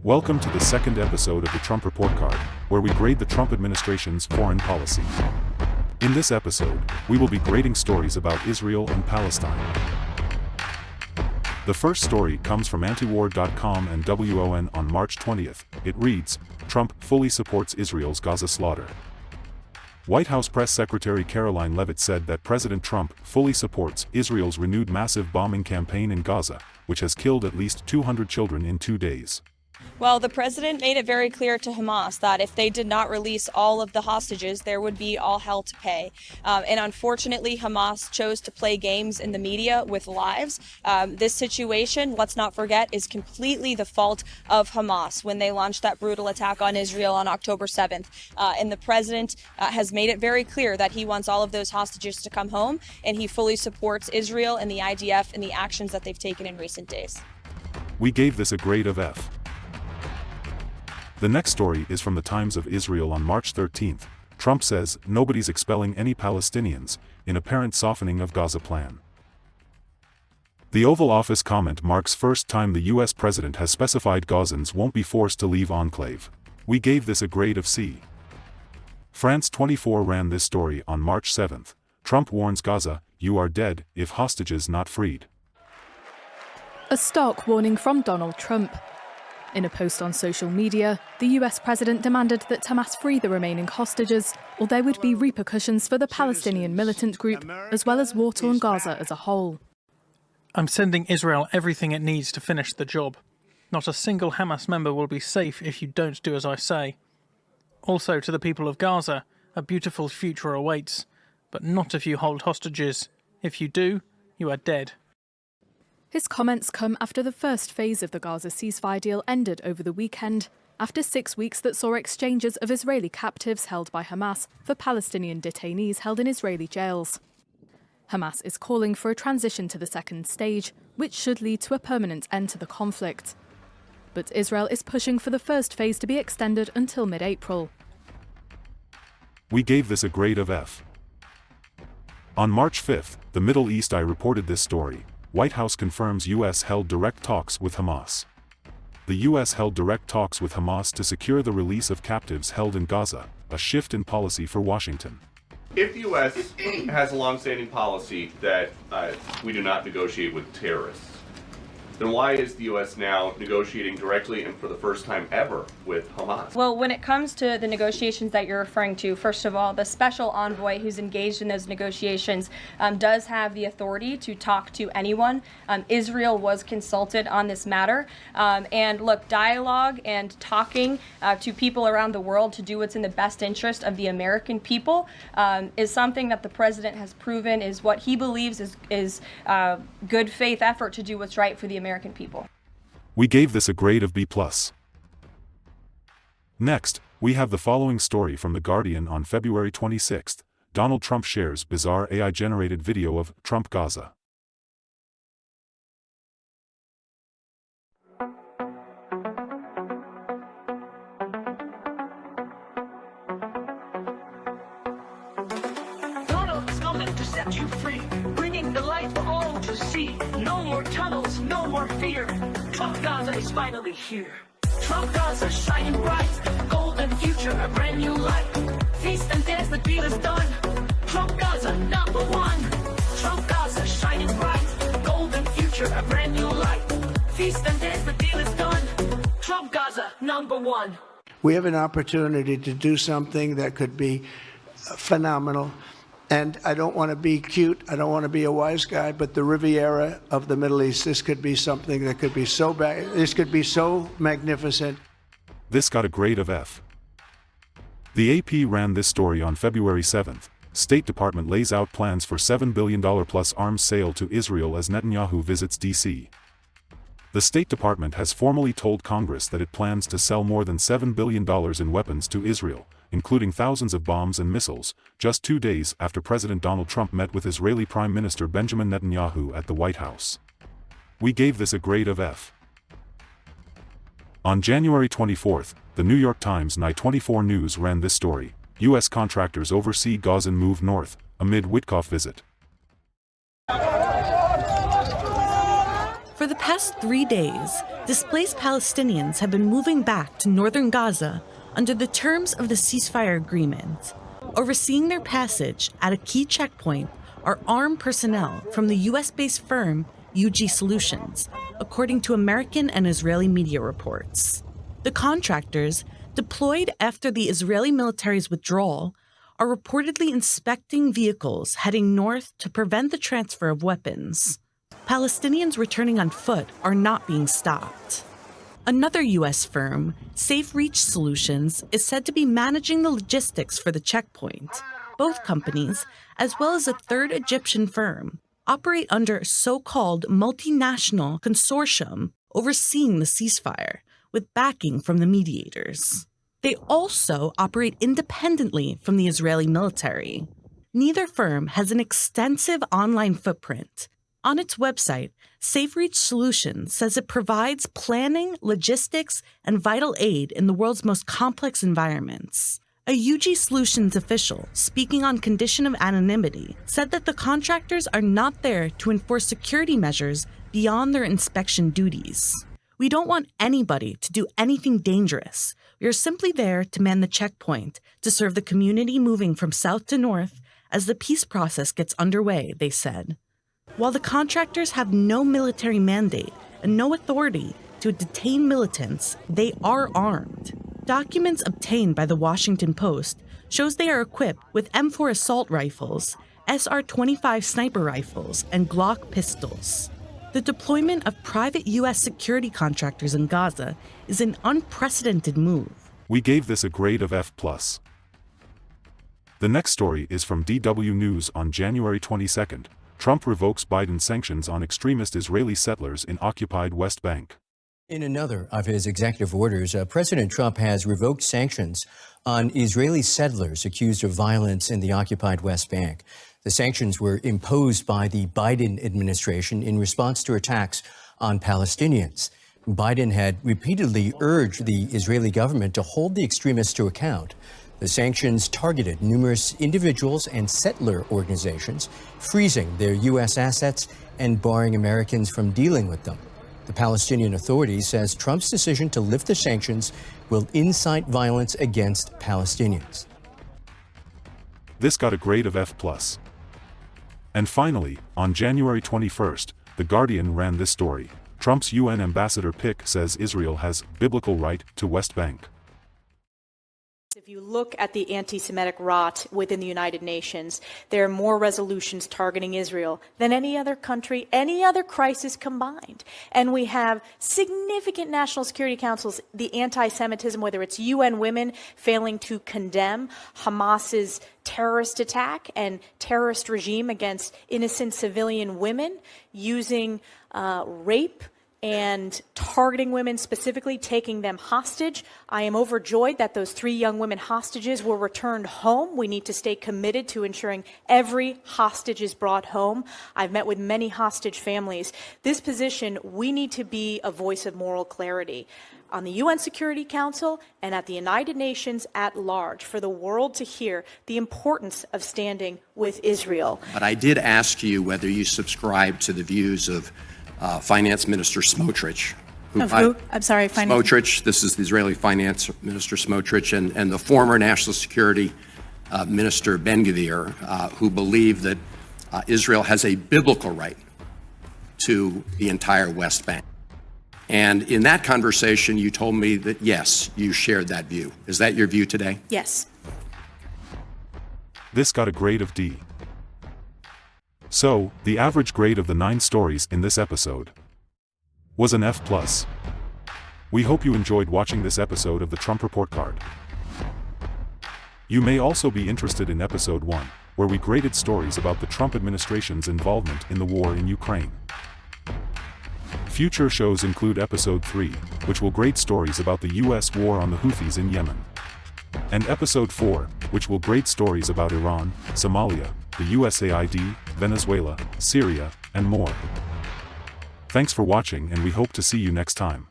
Welcome to the second episode of the Trump Report Card, where we grade the Trump administration's foreign policy. In this episode, we will be grading stories about Israel and Palestine. The first story comes from antiwar.com and WON on March 20th. It reads, Trump fully supports Israel's Gaza slaughter. White House Press Secretary Caroline Leavitt said that President Trump fully supports Israel's renewed massive bombing campaign in Gaza, which has killed at least 200 children in 2 days. Well, the president made it very clear to Hamas that if they did not release all of the hostages, there would be all hell to pay. And unfortunately, Hamas chose to play games in the media with lives. This situation, let's not forget, is completely the fault of Hamas when they launched that brutal attack on Israel on October 7th. And the president has made it very clear that he wants all of those hostages to come home, and he fully supports Israel and the IDF and the actions that they've taken in recent days. We gave this a grade of F. The next story is from the Times of Israel on March 13th. Trump says nobody's expelling any Palestinians, in apparent softening of Gaza plan. The Oval Office comment marks first time the U.S. president has specified Gazans won't be forced to leave enclave. We gave this a grade of C. France 24 ran this story on March 7th. Trump warns Gaza, you are dead, if hostages not freed. A stark warning from Donald Trump. In a post on social media, the US president demanded that Hamas free the remaining hostages, or there would be repercussions for the Palestinian militant group, as well as war-torn Gaza as a whole. I'm sending Israel everything it needs to finish the job. Not a single Hamas member will be safe if you don't do as I say. Also to the people of Gaza, a beautiful future awaits, but not if you hold hostages. If you do, you are dead. His comments come after the first phase of the Gaza ceasefire deal ended over the weekend, after 6 weeks that saw exchanges of Israeli captives held by Hamas for Palestinian detainees held in Israeli jails. Hamas is calling for a transition to the second stage, which should lead to a permanent end to the conflict. But Israel is pushing for the first phase to be extended until mid-April. We gave this a grade of F. On March 5th, the Middle East Eye reported this story. White House confirms U.S. held direct talks with Hamas. The U.S. held direct talks with Hamas to secure the release of captives held in Gaza, a shift in policy for Washington. If the U.S. has a long-standing policy that we do not negotiate with terrorists, then why is the U.S. now negotiating directly and for the first time ever with Hamas? Well, when it comes to the negotiations that you're referring to, first of all, the special envoy who's engaged in those negotiations does have the authority to talk to anyone. Israel was consulted on this matter. And look, dialogue and talking to people around the world to do what's in the best interest of the American people is something that the president has proven is what he believes is good faith effort to do what's right for the American people. We gave this a grade of B+. Next, we have the following story from The Guardian on February 26th. Donald Trump shares bizarre AI-generated video of Trump Gaza. Donald is coming to set you free, bringing the light for all to see. No more tunnels, no more fear. Trump Gaza is finally here. Trump Gaza shining bright, golden future, a brand new light. Feast and dance, the deal is done. Trump Gaza #1. Trump Gaza shining bright, golden future, a brand new light. Feast and dance, the deal is done. Trump Gaza #1. We have an opportunity to do something that could be phenomenal. And I don't want to be cute, I don't want to be a wise guy, but the Riviera of the Middle East, this could be something that could be so bad, this could be so magnificent. This got a grade of F. The AP ran this story on February 7th. State Department lays out plans for $7 billion plus arms sale to Israel as Netanyahu visits D.C. The State Department has formally told Congress that it plans to sell more than $7 billion in weapons to Israel, including thousands of bombs and missiles, just 2 days after President Donald Trump met with Israeli Prime Minister Benjamin Netanyahu at the White House. We gave this a grade of F. On January 24th, the New York Times and I-24 News ran this story. U.S. contractors oversee Gazan move north, amid Witkoff visit. For the past 3 days, displaced Palestinians have been moving back to northern Gaza under the terms of the ceasefire agreement. Overseeing their passage at a key checkpoint are armed personnel from the US-based firm UG Solutions, according to American and Israeli media reports. The contractors, deployed after the Israeli military's withdrawal, are reportedly inspecting vehicles heading north to prevent the transfer of weapons. Palestinians returning on foot are not being stopped. Another U.S. firm, Safe Reach Solutions, is said to be managing the logistics for the checkpoint. Both companies, as well as a third Egyptian firm, operate under a so-called multinational consortium overseeing the ceasefire, with backing from the mediators. They also operate independently from the Israeli military. Neither firm has an extensive online footprint. On its website, SafeReach Solutions says it provides planning, logistics, and vital aid in the world's most complex environments. A UG Solutions official, speaking on condition of anonymity, said that the contractors are not there to enforce security measures beyond their inspection duties. We don't want anybody to do anything dangerous. We are simply there to man the checkpoint to serve the community moving from south to north as the peace process gets underway, they said. While the contractors have no military mandate and no authority to detain militants, they are armed. Documents obtained by the Washington Post shows they are equipped with M4 assault rifles, SR-25 sniper rifles, and Glock pistols. The deployment of private U.S. security contractors in Gaza is an unprecedented move. We gave this a grade of F+. The next story is from DW News on January 22. Trump revokes Biden sanctions on extremist Israeli settlers in occupied West Bank. In another of his executive orders, President Trump has revoked sanctions on Israeli settlers accused of violence in the occupied West Bank. The sanctions were imposed by the Biden administration in response to attacks on Palestinians. Biden had repeatedly urged the Israeli government to hold the extremists to account. The sanctions targeted numerous individuals and settler organizations, freezing their U.S. assets and barring Americans from dealing with them. The Palestinian Authority says Trump's decision to lift the sanctions will incite violence against Palestinians. This got a grade of F+. And finally, on January 21, The Guardian ran this story. Trump's UN ambassador pick says Israel has biblical right to West Bank. If you look at the anti-Semitic rot within the United Nations, there are more resolutions targeting Israel than any other country, any other crisis combined. And we have significant national security councils, the anti-Semitism, whether it's UN Women failing to condemn Hamas's terrorist attack and terrorist regime against innocent civilian women, using rape and targeting women, specifically taking them hostage. I am overjoyed that those 3 young women hostages were returned home. We need to stay committed to ensuring every hostage is brought home. I've met with many hostage families. This position, we need to be a voice of moral clarity on the UN Security Council and at the United Nations at large, for the world to hear the importance of standing with Israel. But I did ask you whether you subscribe to the views of Finance Minister Smotrich. I'm sorry, Smotrich, this is the Israeli Finance Minister Smotrich, and the former National Security Minister Ben-Gvir, who believe that Israel has a biblical right to the entire West Bank. And in that conversation, you told me that, yes, you shared that view. Is that your view today? Yes. This got a grade of D. So, the average grade of the 9 stories in this episode was an F+. We hope you enjoyed watching this episode of the Trump Report Card. You may also be interested in episode 1, where we graded stories about the Trump administration's involvement in the war in Ukraine. Future shows include episode 3, which will grade stories about the U.S. war on the Houthis in Yemen, and episode 4, which will grade stories about Iran, Somalia, the USAID, Venezuela, Syria, and more. Thanks for watching, and we hope to see you next time.